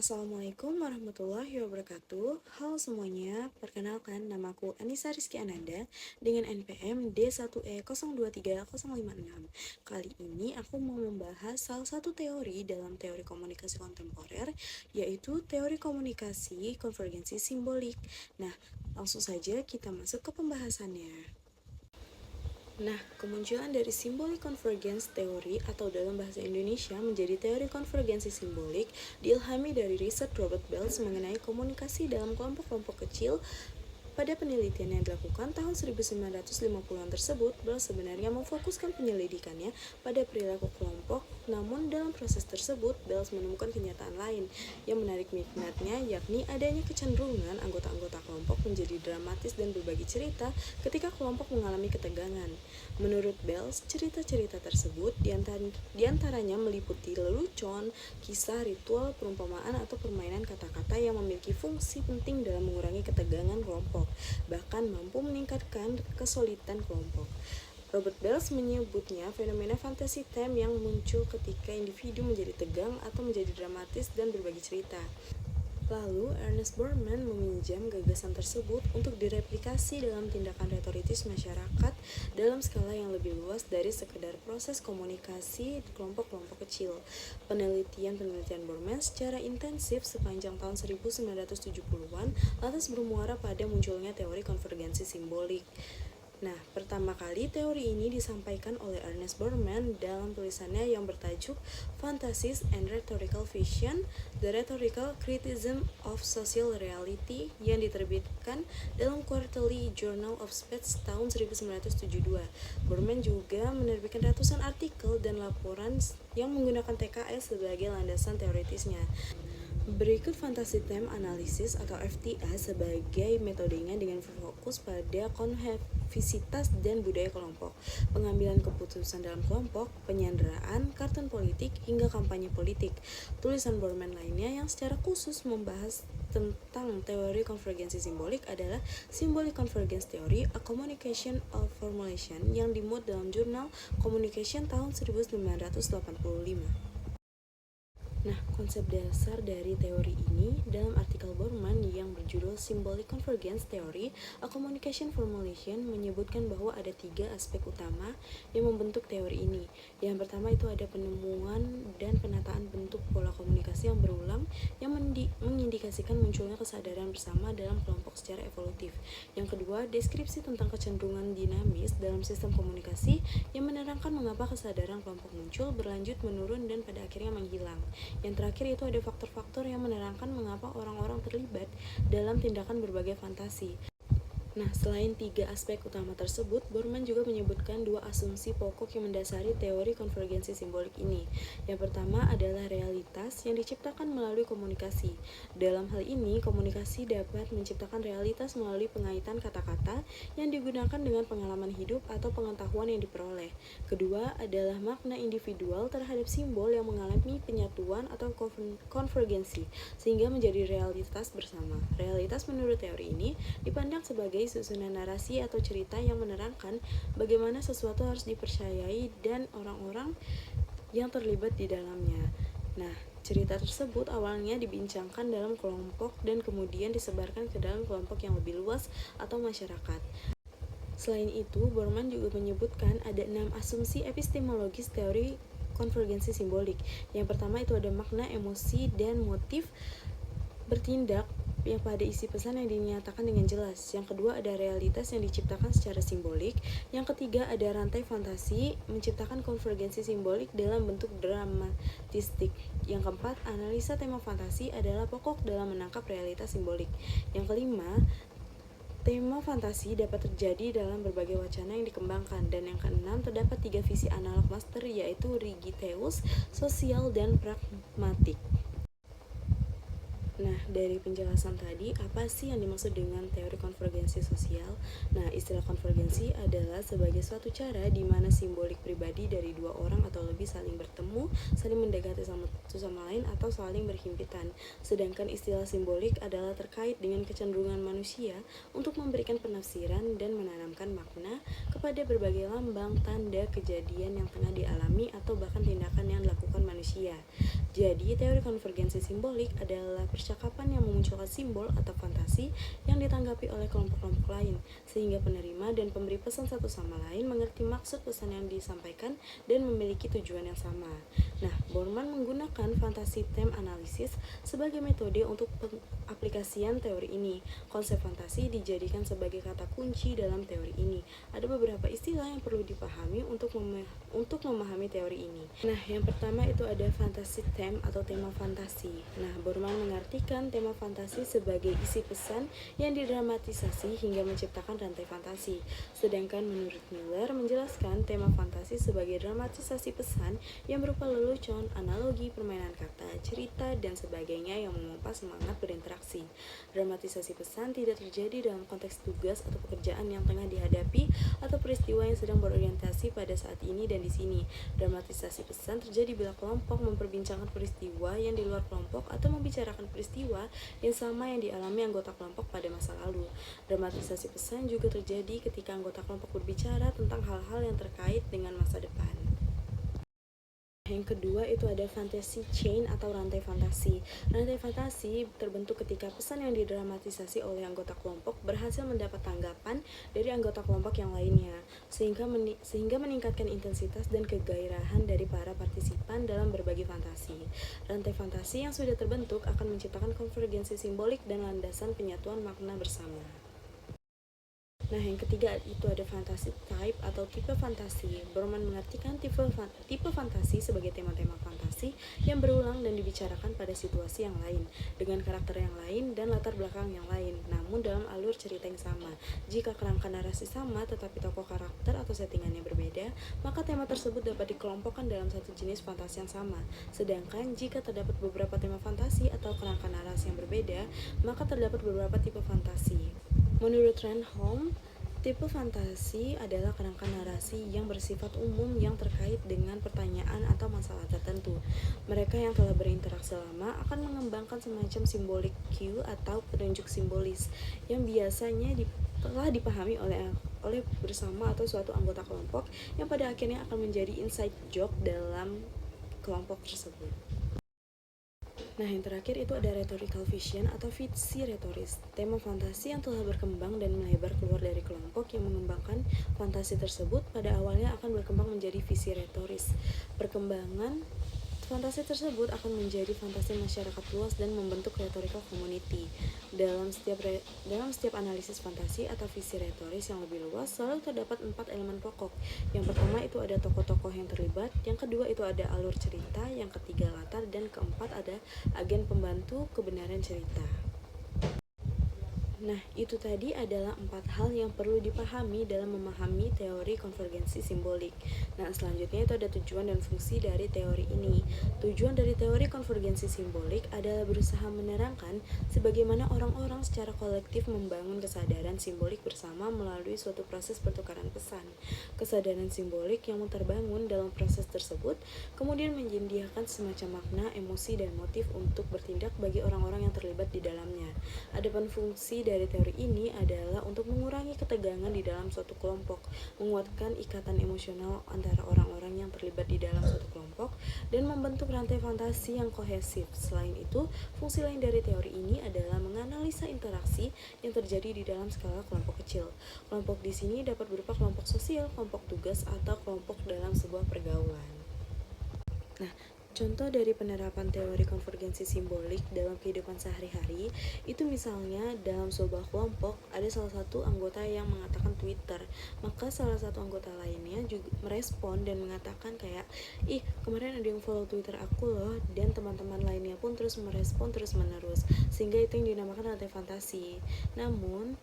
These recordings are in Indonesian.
Assalamualaikum warahmatullahi wabarakatuh. Halo semuanya, perkenalkan namaku Anissa Rizky Ananda dengan NPM D1E023056. Kali ini aku mau membahas salah satu teori dalam teori komunikasi kontemporer, yaitu teori komunikasi konvergensi simbolik. Nah, langsung saja kita masuk ke pembahasannya. Nah, kemunculan dari simbolik convergence teori atau dalam bahasa Indonesia menjadi teori konvergensi simbolik diilhami dari riset Robert Bells mengenai komunikasi dalam kelompok-kelompok kecil. Pada penelitian yang dilakukan tahun 1950-an tersebut, Bells sebenarnya memfokuskan penyelidikannya pada perilaku kelompok, namun dalam proses tersebut, Bells menemukan kenyataan lain yang menarik minatnya, yakni adanya kecenderungan anggota-anggota kelompok menjadi dramatis dan berbagi cerita ketika kelompok mengalami ketegangan. Menurut Bells, cerita-cerita tersebut diantaranya meliputi lelucon, kisah, ritual, perumpamaan, atau permainan kata-kata yang memiliki fungsi penting dalam mengurangi ketegangan kelompok, bahkan mampu meningkatkan kesolidan kelompok. Robert Bells menyebutnya fenomena fantasy time yang muncul ketika individu menjadi tegang atau menjadi dramatis dan berbagi cerita. Lalu, Ernest Borman meminjam gagasan tersebut untuk direplikasi dalam tindakan retoritis masyarakat dalam skala yang lebih luas dari sekedar proses komunikasi kelompok-kelompok kecil. Penelitian Borman secara intensif sepanjang tahun 1970-an lantas bermuara pada munculnya teori konvergensi simbolik. Nah, pertama kali teori ini disampaikan oleh Ernest Borman dalam tulisannya yang bertajuk Fantasies and Rhetorical Fiction, The Rhetorical Criticism of Social Reality yang diterbitkan dalam Quarterly Journal of Speech tahun 1972. Borman juga menerbitkan ratusan artikel dan laporan yang menggunakan TKS sebagai landasan teoritisnya. Berikut Fantasy Time Analysis atau FTA sebagai metodenya dengan fokus pada konvisitas dan budaya kelompok, pengambilan keputusan dalam kelompok, penyanderaan, kartun politik, hingga kampanye politik. Tulisan Borman lainnya yang secara khusus membahas tentang teori konvergensi simbolik adalah Symbolic Convergence Theory, A Communication of Formulation yang dimuat dalam jurnal Communication tahun 1985. Nah, konsep dasar dari teori ini dalam artikel Borman yang berjudul Symbolic Convergence Theory, A Communication Formulation menyebutkan bahwa ada 3 aspek utama yang membentuk teori ini. Yang pertama itu ada penemuan dan penataan bentuk pola komunikasi yang berulang yang mengindikasikan munculnya kesadaran bersama dalam kelompok secara evolutif. Yang kedua, deskripsi tentang kecenderungan dinamis dalam sistem komunikasi yang menerangkan mengapa kesadaran kelompok muncul, berlanjut, menurun, dan pada akhirnya menghilang. Yang terakhir itu ada faktor-faktor yang menerangkan mengapa orang-orang terlibat dalam tindakan berbagai fantasi. Nah, selain 3 aspek utama tersebut, Borman juga menyebutkan 2 asumsi pokok yang mendasari teori konvergensi simbolik ini. Yang pertama adalah realitas yang diciptakan melalui komunikasi. Dalam hal ini, komunikasi dapat menciptakan realitas melalui pengaitan kata-kata yang digunakan dengan pengalaman hidup atau pengetahuan yang diperoleh. Kedua adalah makna individual terhadap simbol yang mengalami penyatuan atau konvergensi, sehingga menjadi realitas bersama. Realitas menurut teori ini dipandang sebagai susunan narasi atau cerita yang menerangkan bagaimana sesuatu harus dipercayai dan orang-orang yang terlibat di dalamnya. Nah, cerita tersebut awalnya dibincangkan dalam kelompok dan kemudian disebarkan ke dalam kelompok yang lebih luas atau masyarakat. Selain itu, Borman juga menyebutkan ada 6 asumsi epistemologis teori konvergensi simbolik. Yang pertama itu ada makna, emosi, dan motif bertindak yang pada isi pesan yang dinyatakan dengan jelas. Yang kedua ada realitas yang diciptakan secara simbolik. Yang ketiga ada rantai fantasi menciptakan konvergensi simbolik dalam bentuk dramatistik. Yang keempat, analisa tema fantasi adalah pokok dalam menangkap realitas simbolik. Yang kelima, tema fantasi dapat terjadi dalam berbagai wacana yang dikembangkan. Dan yang keenam, terdapat 3 visi analog master, yaitu Rigiteus, sosial, dan pragmatik. Nah, dari penjelasan tadi, apa sih yang dimaksud dengan teori konvergensi sosial? Nah, istilah konvergensi adalah sebagai suatu cara di mana simbolik pribadi dari dua orang atau lebih saling bertemu, saling mendekati satu sama lain, atau saling berhimpitan. Sedangkan istilah simbolik adalah terkait dengan kecenderungan manusia untuk memberikan penafsiran dan menanamkan makna kepada berbagai lambang, tanda, kejadian yang tengah dialami, atau bahkan tindakan yang dilakukan manusia. Jadi, teori konvergensi simbolik adalah percakapan yang memunculkan simbol atau fantasi yang ditanggapi oleh kelompok-kelompok lain, sehingga penerima dan pemberi pesan satu sama lain mengerti maksud pesan yang disampaikan dan memiliki tujuan yang sama. Nah, Borman menggunakan fantasi theme analisis sebagai metode untuk pengaplikasian teori ini. Konsep fantasi dijadikan sebagai kata kunci dalam teori ini. Ada beberapa istilah yang perlu dipahami untuk memahami teori ini. Nah, yang pertama itu ada fantasi theme atau tema fantasi. Nah, Borman mengartikan tema fantasi sebagai isi pesan yang didramatisasi hingga menciptakan rantai fantasi. Sedangkan menurut Miller menjelaskan tema fantasi sebagai dramatisasi pesan yang berupa lelucon, analogi, permainan kata, cerita, dan sebagainya yang memompa semangat berinteraksi. Dramatisasi pesan tidak terjadi dalam konteks tugas atau pekerjaan yang tengah dihadapi atau peristiwa yang sedang berorientasi pada saat ini dan di sini. Dramatisasi pesan terjadi bila kelompok memperbincangkan peristiwa yang di luar kelompok atau membicarakan peristiwa yang sama yang dialami anggota kelompok pada masa lalu. Dramatisasi pesan juga terjadi ketika anggota kelompok berbicara tentang hal-hal yang terkait dengan masa depan. Yang kedua itu ada fantasy chain atau rantai fantasi. Rantai fantasi terbentuk ketika pesan yang didramatisasi oleh anggota kelompok berhasil mendapat tanggapan dari anggota kelompok yang lainnya, sehingga meningkatkan intensitas dan kegairahan dari para partisipan dalam berbagi fantasi. Rantai fantasi yang sudah terbentuk akan menciptakan konvergensi simbolik dan landasan penyatuan makna bersama. Nah, yang ketiga itu ada fantasi type atau tipe fantasi. Borman mengartikan tipe fantasi sebagai tema-tema fantasi yang berulang dan dibicarakan pada situasi yang lain, dengan karakter yang lain dan latar belakang yang lain, namun dalam alur cerita yang sama. Jika kerangka narasi sama tetapi tokoh karakter atau settingannya berbeda, maka tema tersebut dapat dikelompokkan dalam satu jenis fantasi yang sama. Sedangkan jika terdapat beberapa tema fantasi atau kerangka narasi yang berbeda, maka terdapat beberapa tipe fantasi. Menurut Renholm, tipe fantasi adalah kerangka narasi yang bersifat umum yang terkait dengan pertanyaan atau masalah tertentu. Mereka yang telah berinteraksi lama akan mengembangkan semacam simbolik cue atau penunjuk simbolis yang biasanya telah dipahami oleh bersama atau suatu anggota kelompok yang pada akhirnya akan menjadi inside joke dalam kelompok tersebut. Nah, yang terakhir itu ada rhetorical vision atau visi retoris. Tema fantasi yang telah berkembang dan melebar keluar dari kelompok yang mengembangkan fantasi tersebut pada awalnya akan berkembang menjadi visi retoris. Perkembangan fantasi tersebut akan menjadi fantasi masyarakat luas dan membentuk rhetorical community. Dalam setiap analisis fantasi atau visi retoris yang lebih luas, selalu terdapat 4 elemen pokok. Yang pertama itu ada tokoh-tokoh yang terlibat, yang kedua itu ada alur cerita, yang ketiga latar, dan keempat ada agen pembantu kebenaran cerita. Nah, itu tadi adalah 4 hal yang perlu dipahami dalam memahami teori konvergensi simbolik. Nah, selanjutnya itu ada tujuan dan fungsi dari teori ini. Tujuan dari teori konvergensi simbolik adalah berusaha menerangkan sebagaimana orang-orang secara kolektif membangun kesadaran simbolik bersama melalui suatu proses pertukaran pesan. Kesadaran simbolik yang terbangun dalam proses tersebut kemudian menyediakan semacam makna, emosi, dan motif untuk bertindak bagi orang-orang yang terlibat di dalamnya. Adapun fungsi dari teori ini adalah untuk mengurangi ketegangan di dalam suatu kelompok, menguatkan ikatan emosional antara orang-orang yang terlibat di dalam suatu kelompok, dan membentuk rantai fantasi yang kohesif. Selain itu, fungsi lain dari teori ini adalah menganalisa interaksi yang terjadi di dalam skala kelompok kecil. Kelompok di sini dapat berupa kelompok sosial, kelompok tugas, atau kelompok dalam sebuah pergaulan. Nah, contoh dari penerapan teori konvergensi simbolik dalam kehidupan sehari-hari itu misalnya dalam sebuah kelompok ada salah satu anggota yang mengatakan Twitter, maka salah satu anggota lainnya juga merespon dan mengatakan kayak, ih kemarin ada yang follow Twitter aku loh, dan teman-teman lainnya pun terus merespon terus menerus, sehingga itu yang dinamakan rantai fantasi. Namun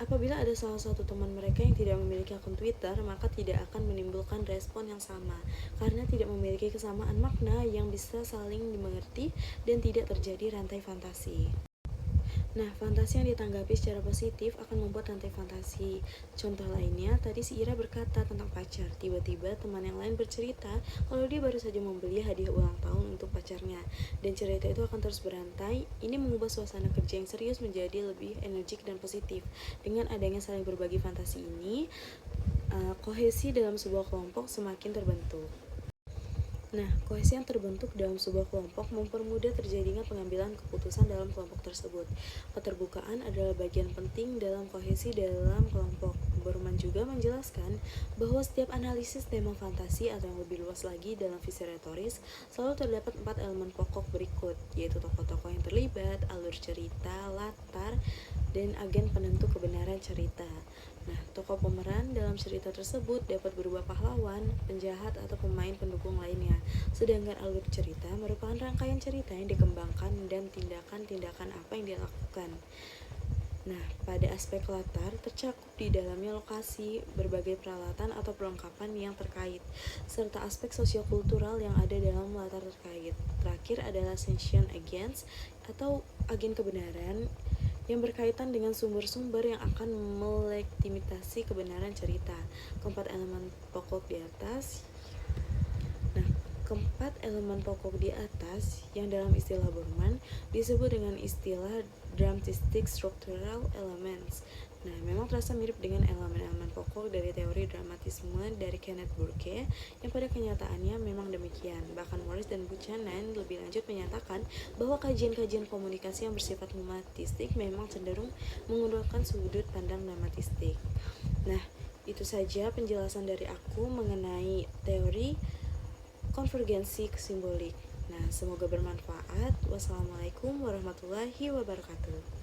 Apabila ada salah satu teman mereka yang tidak memiliki akun Twitter, maka tidak akan menimbulkan respon yang sama, karena tidak memiliki kesamaan makna yang bisa saling dimengerti dan tidak terjadi rantai fantasi. Nah, fantasi yang ditanggapi secara positif akan membuat rantai fantasi. Contoh lainnya, tadi si Ira berkata tentang pacar. Tiba-tiba teman yang lain bercerita kalau dia baru saja membeli hadiah ulang tahun untuk pacarnya. Dan cerita itu akan terus berantai. Ini mengubah suasana kerja yang serius menjadi lebih energik dan positif. Dengan adanya saling berbagi fantasi ini, kohesi dalam sebuah kelompok semakin terbentuk. Nah, kohesi yang terbentuk dalam sebuah kelompok mempermudah terjadinya pengambilan keputusan dalam kelompok tersebut. Keterbukaan adalah bagian penting dalam kohesi dalam kelompok. Borman juga menjelaskan bahwa setiap analisis tema fantasi atau yang lebih luas lagi dalam visi retoris selalu terdapat 4 elemen pokok berikut, yaitu tokoh-tokoh yang terlibat, alur cerita, latar, dan agen penentu kebenaran cerita. Nah, tokoh pemeran dalam cerita tersebut dapat berupa pahlawan, penjahat, atau pemain pendukung lainnya. Sedangkan alur cerita merupakan rangkaian cerita yang dikembangkan dan tindakan-tindakan apa yang dilakukan. Nah, pada aspek latar tercakup di dalamnya lokasi, berbagai peralatan atau perlengkapan yang terkait, serta aspek sosiokultural yang ada dalam latar terkait. Terakhir adalah sentient agents atau agen kebenaran yang berkaitan dengan sumber-sumber yang akan melegitimasi kebenaran cerita. Keempat elemen pokok di atas. Nah, keempat elemen pokok di atas yang dalam istilah Borman disebut dengan istilah dramatistic structural elements. Nah, memang terasa mirip dengan elemen-elemen pokok dari teori dramatisme dari Kenneth Burke, yang pada kenyataannya memang demikian. Bahkan Morris dan Buchanan lebih lanjut menyatakan bahwa kajian-kajian komunikasi yang bersifat humanistik memang cenderung menggunakan sudut pandang dramatistik. Nah, itu saja penjelasan dari aku mengenai teori konvergensi simbolik. Nah, semoga bermanfaat. Wassalamualaikum warahmatullahi wabarakatuh.